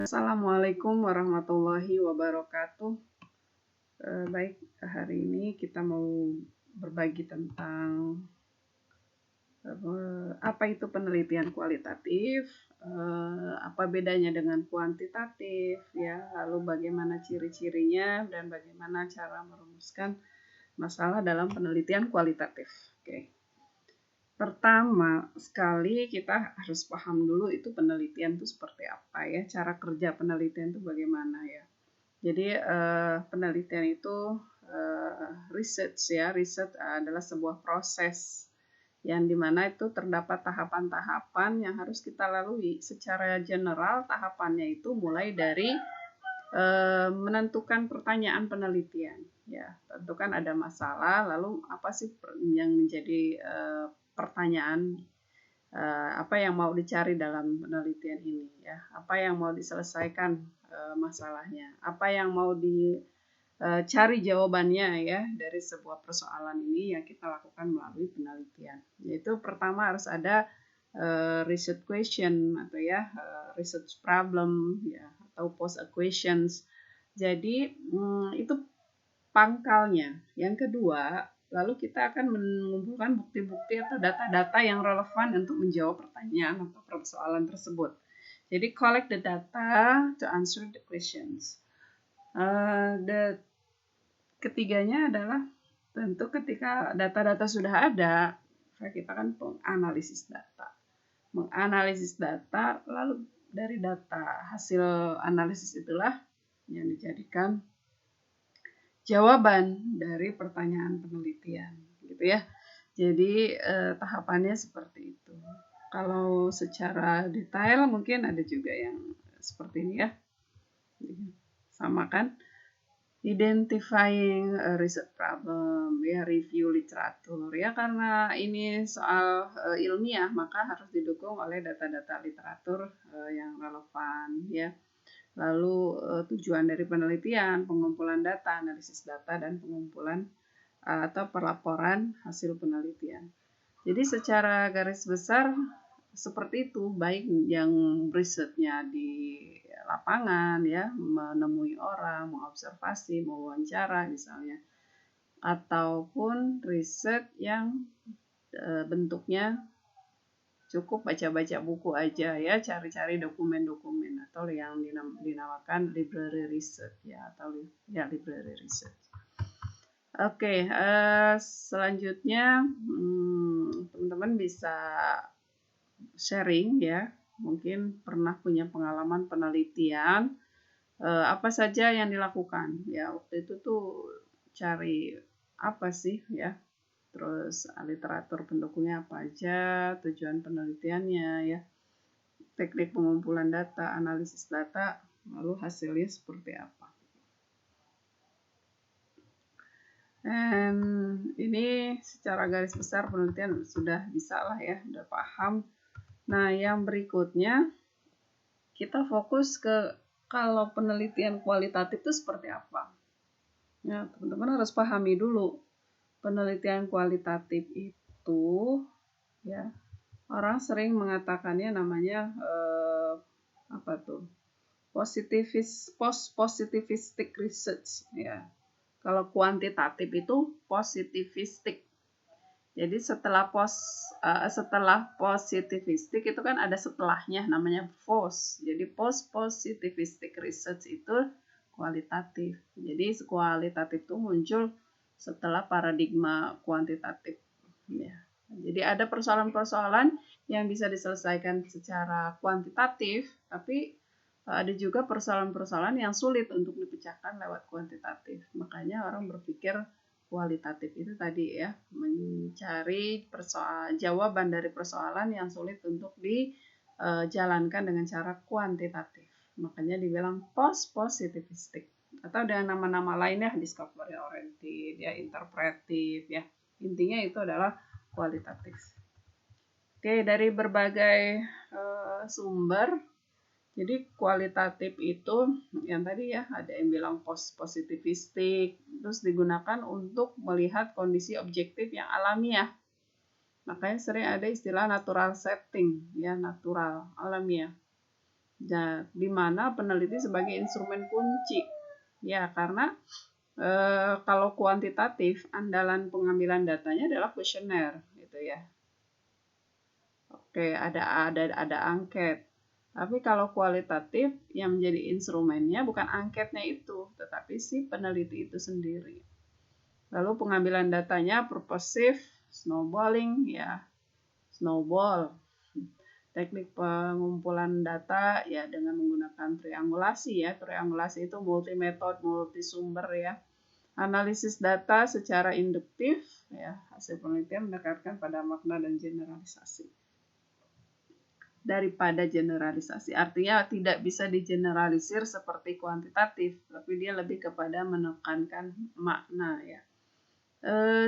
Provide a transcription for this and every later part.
Assalamualaikum warahmatullahi wabarakatuh. Baik, hari ini kita mau berbagi tentang apa itu penelitian kualitatif, apa bedanya dengan kuantitatif, ya, lalu bagaimana ciri-cirinya dan bagaimana cara merumuskan masalah dalam penelitian kualitatif. Oke. Pertama sekali kita harus paham dulu itu penelitian itu seperti apa ya, cara kerja penelitian itu bagaimana ya. Jadi penelitian itu research ya, research adalah sebuah proses yang dimana itu terdapat tahapan-tahapan yang harus kita lalui. Secara general tahapannya itu mulai dari menentukan pertanyaan penelitian. Ya, tentukan ada masalah, lalu apa sih yang menjadi pertanyaan, apa yang mau dicari dalam penelitian ini ya, apa yang mau diselesaikan masalahnya, apa yang mau dicari jawabannya ya dari sebuah persoalan ini yang kita lakukan melalui penelitian. Yaitu pertama harus ada research question atau ya research problem ya, atau post questions. Jadi itu pangkalnya. Yang kedua, lalu kita akan mengumpulkan bukti-bukti atau data-data yang relevan untuk menjawab pertanyaan atau persoalan tersebut. Jadi collect the data to answer the questions. Ketiganya adalah tentu ketika data-data sudah ada, kita kan menganalisis data. Menganalisis data, lalu dari data hasil analisis itulah yang dijadikan jawaban dari pertanyaan penelitian, gitu ya. Jadi tahapannya seperti itu. Kalau secara detail mungkin ada juga yang seperti ini ya. Sama kan? Identifying a research problem, ya, review literatur, ya, karena ini soal ilmiah maka harus didukung oleh data-data literatur yang relevan, ya. Lalu tujuan dari penelitian, pengumpulan data, analisis data, dan pengumpulan atau pelaporan hasil penelitian. Jadi secara garis besar seperti itu, baik yang risetnya di lapangan ya, menemui orang, mengobservasi, mewawancara misalnya, ataupun riset yang bentuknya cukup baca-baca buku aja ya, cari-cari dokumen-dokumen atau yang dinamakan library research ya, atau ya library research. Oke, selanjutnya teman-teman bisa sharing ya, mungkin pernah punya pengalaman penelitian apa saja yang dilakukan ya waktu itu tuh, cari apa sih ya, terus literatur pendukungnya apa aja, tujuan penelitiannya ya, teknik pengumpulan data, analisis data, lalu hasilnya seperti apa. Dan ini secara garis besar penelitian sudah bisa lah ya, udah paham. Nah, yang berikutnya kita fokus ke kalau penelitian kualitatif itu seperti apa. Ya, teman-teman harus pahami dulu penelitian kualitatif itu ya, orang sering mengatakannya namanya apa tuh, positivistic research ya. Kalau kuantitatif itu positivistic. Jadi setelah positivistic itu kan ada setelahnya namanya post. Jadi positivistic research itu kualitatif. Jadi kualitatif itu muncul setelah paradigma kuantitatif ya. Jadi ada persoalan-persoalan yang bisa diselesaikan secara kuantitatif, tapi ada juga persoalan-persoalan yang sulit untuk dipecahkan lewat kuantitatif. Makanya orang berpikir kualitatif itu tadi ya, mencari jawaban dari persoalan yang sulit untuk dijalankan dengan cara kuantitatif. Makanya dibilang positivistic, atau dengan nama-nama lainnya discovery oriented ya, interpretive ya. Intinya itu adalah kualitatif. Oke, dari berbagai sumber. Jadi kualitatif itu yang tadi ya, ada yang bilang positivistik, terus digunakan untuk melihat kondisi objektif yang alamiah. Makanya sering ada istilah natural setting ya, natural, alamiah. di mana peneliti sebagai instrumen kunci. Ya, karena kalau kuantitatif, andalan pengambilan datanya adalah kuesioner, gitu ya. Oke, ada angket. Tapi kalau kualitatif, yang menjadi instrumennya bukan angketnya itu, tetapi si peneliti itu sendiri. Lalu pengambilan datanya purposive, snowballing, ya, snowball. Teknik pengumpulan data ya dengan menggunakan triangulasi ya. Triangulasi itu multi metode, multi sumber ya. Analisis data secara induktif ya. Hasil penelitian mendekatkan pada makna dan generalisasi. Daripada generalisasi. Artinya tidak bisa digeneralisir seperti kuantitatif, tapi dia lebih kepada menekankan makna ya.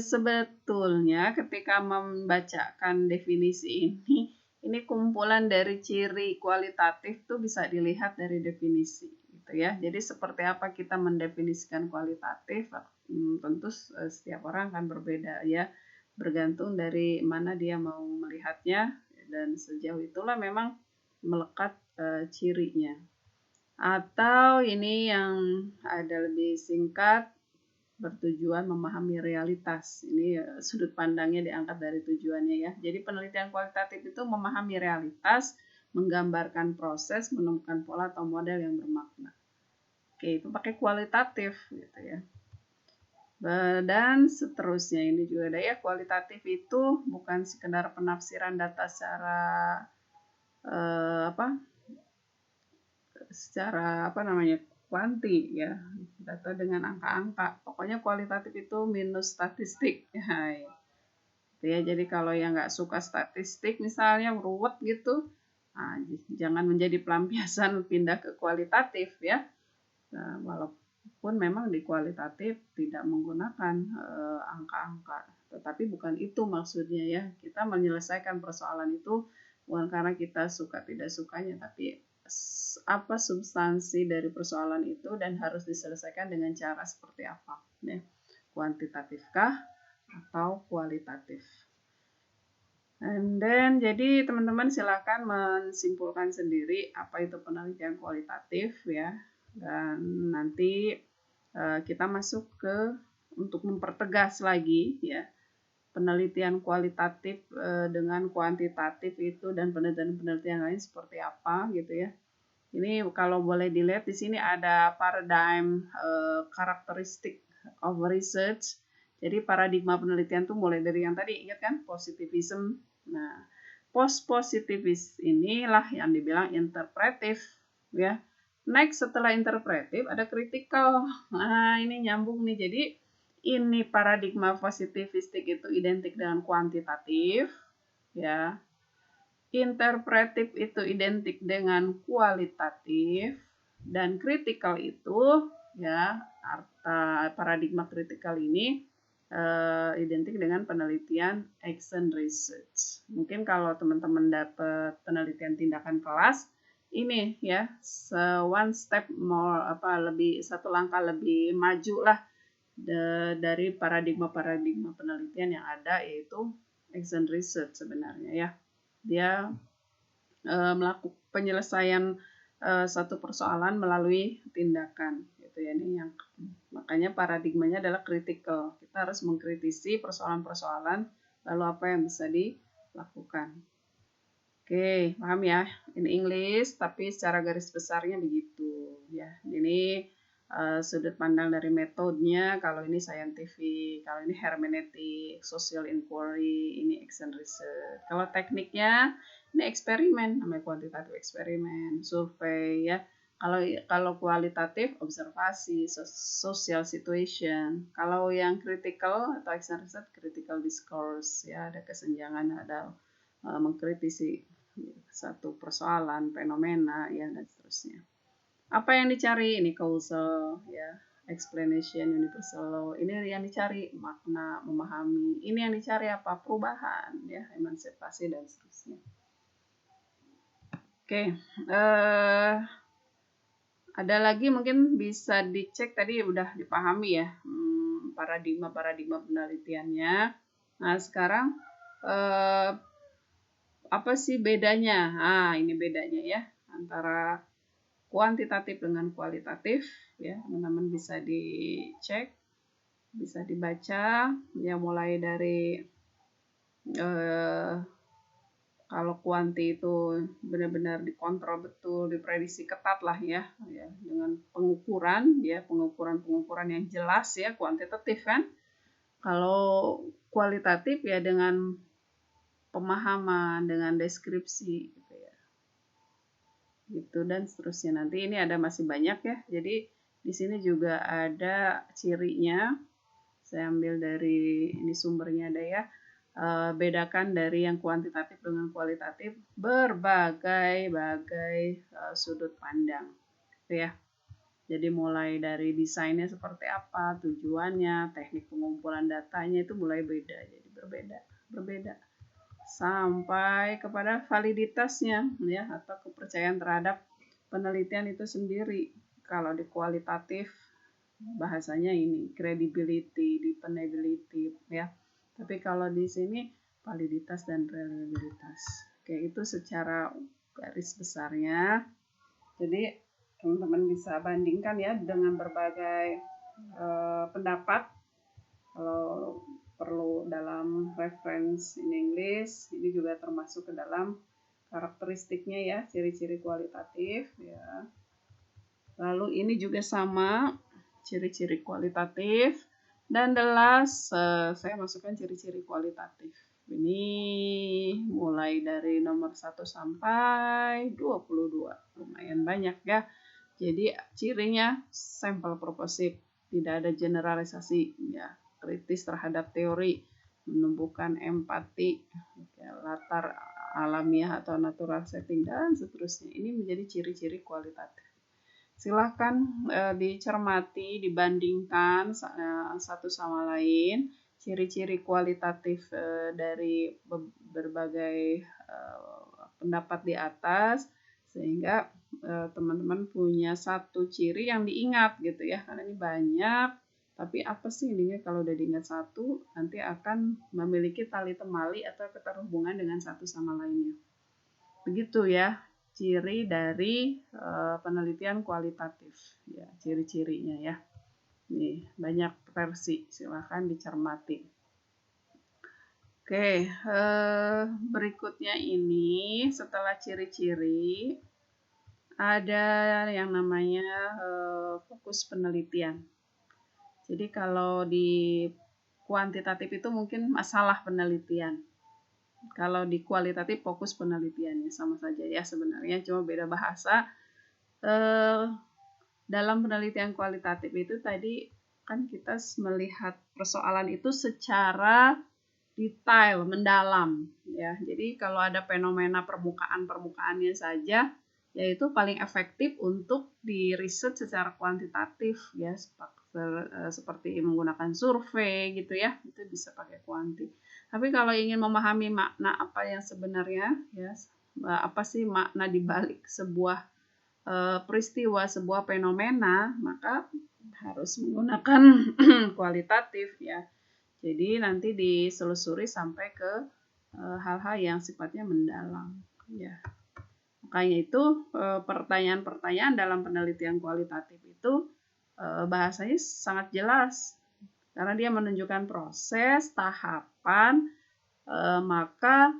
Sebetulnya ketika membacakan definisi ini kumpulan dari ciri kualitatif tuh bisa dilihat dari definisi gitu ya. Jadi seperti apa kita mendefinisikan kualitatif, tentu setiap orang akan berbeda ya, bergantung dari mana dia mau melihatnya, dan sejauh itulah memang melekat cirinya. Atau ini yang ada lebih singkat, bertujuan memahami realitas. Ini sudut pandangnya diangkat dari tujuannya ya. Jadi penelitian kualitatif itu memahami realitas, menggambarkan proses, menemukan pola atau model yang bermakna. Oke, itu pakai kualitatif gitu ya. Dan seterusnya ini juga ada ya, kualitatif itu bukan sekedar penafsiran data secara kuanti ya, data dengan angka-angka. Pokoknya kualitatif itu minus statistik ya. Jadi kalau yang nggak suka statistik misalnya ruwet gitu, nah, jangan menjadi pelampiasan pindah ke kualitatif ya. Nah, walaupun memang di kualitatif tidak menggunakan angka-angka, tetapi bukan itu maksudnya ya. Kita menyelesaikan persoalan itu bukan karena kita suka tidak sukanya, tapi apa substansi dari persoalan itu dan harus diselesaikan dengan cara seperti apa ya. Kuantitatifkah atau kualitatif. And then jadi teman-teman silakan mensimpulkan sendiri apa itu penelitian kualitatif ya. Dan nanti kita masuk ke untuk mempertegas lagi ya, penelitian kualitatif dengan kuantitatif itu dan penelitian lain seperti apa gitu ya. Ini kalau boleh dilihat di sini ada paradigm karakteristik of research. Jadi paradigma penelitian tuh mulai dari yang tadi ingat kan, positivism. Nah, post-positivis inilah yang dibilang interpretif ya. Next setelah interpretif ada critical. Nah, ini nyambung nih. Jadi ini paradigma positivistik itu identik dengan kuantitatif ya. Interpretif itu identik dengan kualitatif, dan critical itu ya, paradigma critical ini identik dengan penelitian action research. Mungkin kalau teman-teman dapat penelitian tindakan kelas ini ya, one step more lebih satu langkah lebih maju lah dari paradigma penelitian yang ada, yaitu action research sebenarnya ya. Dia melakukan penyelesaian satu persoalan melalui tindakan gitu ya. Ini yang makanya paradigmanya adalah critical. Kita harus mengkritisi persoalan-persoalan lalu apa yang bisa dilakukan. Oke, paham ya? Ini English tapi secara garis besarnya begitu ya. Ini sudut pandang dari metodenya. Kalau ini scientific, kalau ini hermeneutik, social inquiry, ini action research. Kalau tekniknya ini eksperimen, namanya kuantitatif eksperimen, survei ya. Kalau kualitatif observasi, social situation. Kalau yang critical atau action research, critical discourse ya, ada kesenjangan, ada mengkritisi satu persoalan, fenomena ya, dan seterusnya. Apa yang dicari? Ini causal ya, explanation, universal law. Ini yang dicari makna, memahami. Ini yang dicari apa? Perubahan ya, emansipasi dan seterusnya. Oke, ada lagi mungkin bisa dicek, tadi udah dipahami ya paradigma penelitiannya. Nah sekarang apa sih bedanya? Ini bedanya ya antara kuantitatif dengan kualitatif ya. Teman-teman bisa dicek, bisa dibaca ya, mulai dari kalau kuanti itu benar-benar dikontrol betul, diprediksi ketat lah ya, dengan pengukuran yang jelas ya, kuantitatif kan. Kalau kualitatif ya dengan pemahaman, dengan deskripsi gitu ya. Gitu dan seterusnya. Nanti ini ada masih banyak ya. Jadi di sini juga ada cirinya. Saya ambil dari ini sumbernya ada ya. Bedakan dari yang kuantitatif dengan kualitatif berbagai sudut pandang gitu ya. Jadi mulai dari desainnya seperti apa, tujuannya, teknik pengumpulan datanya itu mulai beda, jadi berbeda sampai kepada validitasnya ya, atau kepercayaan terhadap penelitian itu sendiri. Kalau di kualitatif bahasanya ini credibility, dependability ya. Tapi kalau di sini validitas dan reliabilitas. Oke, itu secara garis besarnya. Jadi teman-teman bisa bandingkan ya dengan berbagai pendapat. Kalau perlu dalam reference in English, ini juga termasuk ke dalam karakteristiknya ya, ciri-ciri kualitatif ya. Lalu ini juga sama, ciri-ciri kualitatif. Dan the last, saya masukkan ciri-ciri kualitatif. Ini mulai dari nomor 1 sampai 22. Lumayan banyak ya. Jadi cirinya sampel proposif, tidak ada generalisasi ya, kritis terhadap teori, menumbuhkan empati, ya, latar alamiah atau natural setting dan seterusnya. Ini menjadi ciri-ciri kualitatif. Silahkan dicermati, dibandingkan satu sama lain ciri-ciri kualitatif dari berbagai pendapat di atas, sehingga teman-teman punya satu ciri yang diingat gitu ya, karena ini banyak, tapi apa sih intinya kalau udah diingat satu, nanti akan memiliki tali temali atau keterhubungan dengan satu sama lainnya. Begitu ya ciri dari penelitian kualitatif ya, ciri-cirinya ya. Nih banyak versi, silahkan dicermati. Oke, berikutnya ini setelah ciri-ciri ada yang namanya fokus penelitian. Jadi kalau di kuantitatif itu mungkin masalah penelitian. Kalau di kualitatif fokus penelitiannya sama saja ya sebenarnya, cuma beda bahasa. Dalam penelitian kualitatif itu tadi kan kita melihat persoalan itu secara detail, mendalam ya. Jadi kalau ada fenomena permukaannya saja, yaitu paling efektif untuk diriset secara kuantitatif ya, seperti menggunakan survei gitu ya, itu bisa pakai kuanti. Tapi kalau ingin memahami makna apa yang sebenarnya ya, apa sih makna dibalik sebuah peristiwa, sebuah fenomena, maka harus menggunakan kualitatif ya. Jadi nanti diselusuri sampai ke hal-hal yang sifatnya mendalam ya. Makanya itu pertanyaan-pertanyaan dalam penelitian kualitatif itu bahasanya sangat jelas karena dia menunjukkan proses, tahapan, maka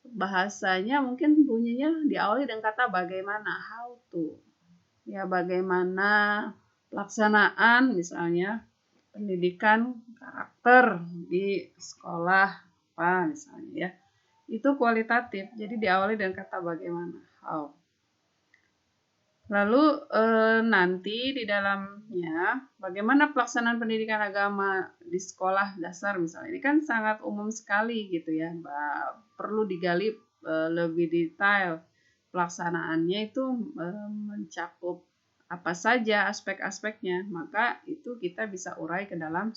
bahasanya mungkin bunyinya diawali dengan kata bagaimana, how to. Ya, bagaimana pelaksanaan misalnya pendidikan karakter di sekolah apa misalnya ya. Itu kualitatif. Jadi diawali dengan kata bagaimana, how. Lalu nanti di dalamnya bagaimana pelaksanaan pendidikan agama di sekolah dasar misalnya. Ini kan sangat umum sekali gitu ya. Perlu digali lebih detail. Pelaksanaannya itu mencakup apa saja aspek-aspeknya. Maka itu kita bisa urai ke dalam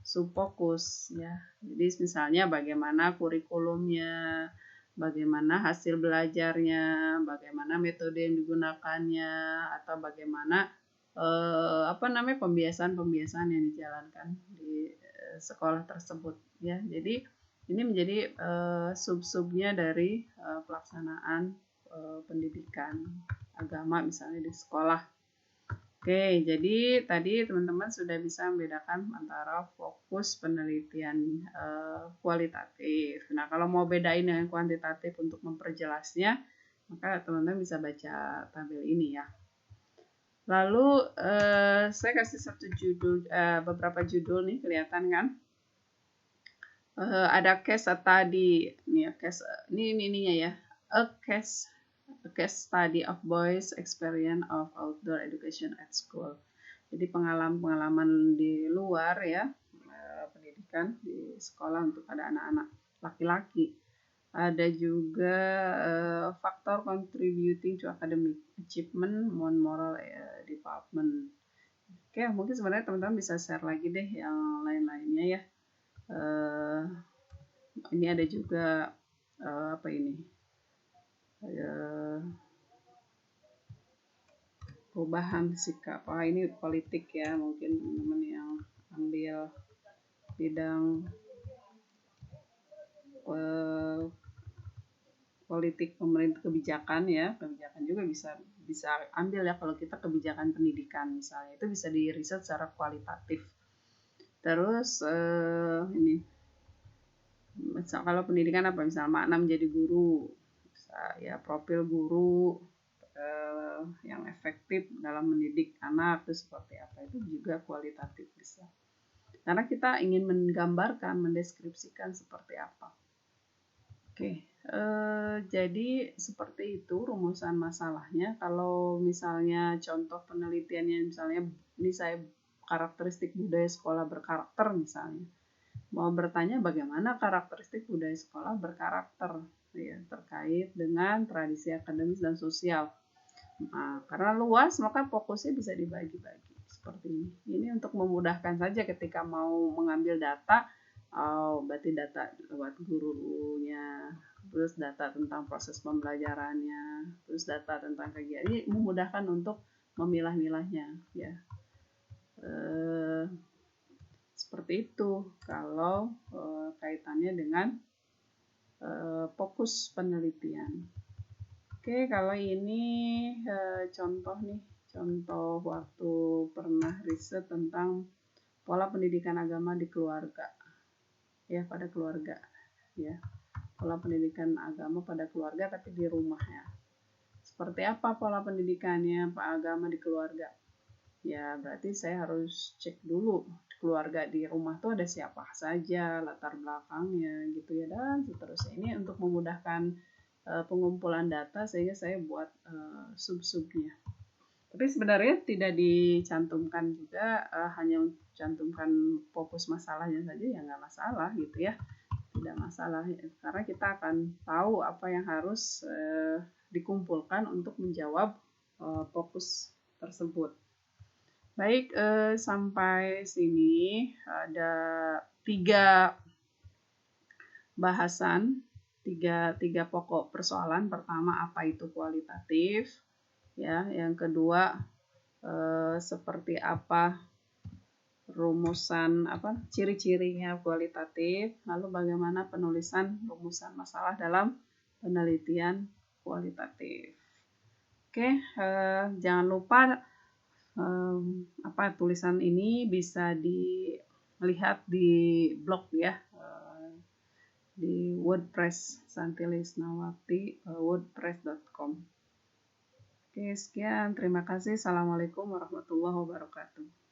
subfokus ya. Jadi misalnya bagaimana kurikulumnya, bagaimana hasil belajarnya, bagaimana metode yang digunakannya, atau bagaimana pembiasaan yang dijalankan di sekolah tersebut ya. Jadi ini menjadi sub-subnya dari pelaksanaan pendidikan agama misalnya di sekolah. Oke, jadi tadi teman-teman sudah bisa membedakan antara fokus penelitian kualitatif. Nah, kalau mau bedain dengan kuantitatif untuk memperjelasnya, maka teman-teman bisa baca tabel ini ya. Lalu saya kasih beberapa judul nih, kelihatan kan? Ada case study, nih ya, ininya ya, a case study of boys' experience of outdoor education at school. Jadi pengalaman di luar ya, pendidikan di sekolah untuk pada anak-anak laki-laki. Ada juga faktor contributing to academic achievement on moral development. Oke, mungkin sebenarnya teman-teman bisa share lagi deh yang lain-lainnya ya. Ini ada juga apa ini? Perubahan sikap. Ini politik ya, mungkin teman-teman yang ambil bidang politik pemerintah, kebijakan ya, kebijakan juga bisa ambil ya kalau kita kebijakan pendidikan misalnya, itu bisa di riset secara kualitatif. Terus ini misal kalau pendidikan apa, misalnya makna menjadi guru, ya profil guru yang efektif dalam mendidik anak itu seperti apa, itu juga kualitatif bisa. Karena kita ingin menggambarkan, mendeskripsikan seperti apa. Oke, jadi seperti itu rumusan masalahnya. Kalau misalnya contoh penelitiannya, misalnya ini saya karakteristik budaya sekolah berkarakter misalnya. Mau bertanya bagaimana karakteristik budaya sekolah berkarakter ya, terkait dengan tradisi akademis dan sosial. Nah, karena luas maka fokusnya bisa dibagi-bagi seperti ini. Ini untuk memudahkan saja ketika mau mengambil data, berarti data lewat gurunya, terus data tentang proses pembelajarannya, terus data tentang kegiatan. Ini memudahkan untuk memilah-milahnya ya. Seperti itu kalau kaitannya dengan fokus penelitian. Oke, kalau ini contoh nih, contoh waktu pernah riset tentang pola pendidikan agama di keluarga, ya pada keluarga, ya pola pendidikan agama pada keluarga tapi di rumah ya. Seperti apa pola pendidikannya Pak agama di keluarga? Ya berarti saya harus cek dulu keluarga di rumah tuh ada siapa saja, latar belakangnya gitu ya, dan seterusnya. Ini untuk memudahkan pengumpulan data sehingga saya buat sub-subnya. Tapi sebenarnya tidak dicantumkan juga, hanya cantumkan fokus masalahnya saja ya nggak masalah gitu ya, tidak masalah karena kita akan tahu apa yang harus dikumpulkan untuk menjawab fokus tersebut. Baik, sampai sini ada 3 bahasan, tiga pokok persoalan. Pertama, apa itu kualitatif ya, yang kedua seperti apa rumusan, ciri-cirinya kualitatif, lalu bagaimana penulisan rumusan masalah dalam penelitian kualitatif. Oke, jangan lupa tulisan ini bisa dilihat di blog ya, di WordPress Santilisnawati, wordpress.com. Oke, sekian. Terima kasih. Assalamualaikum warahmatullahi wabarakatuh.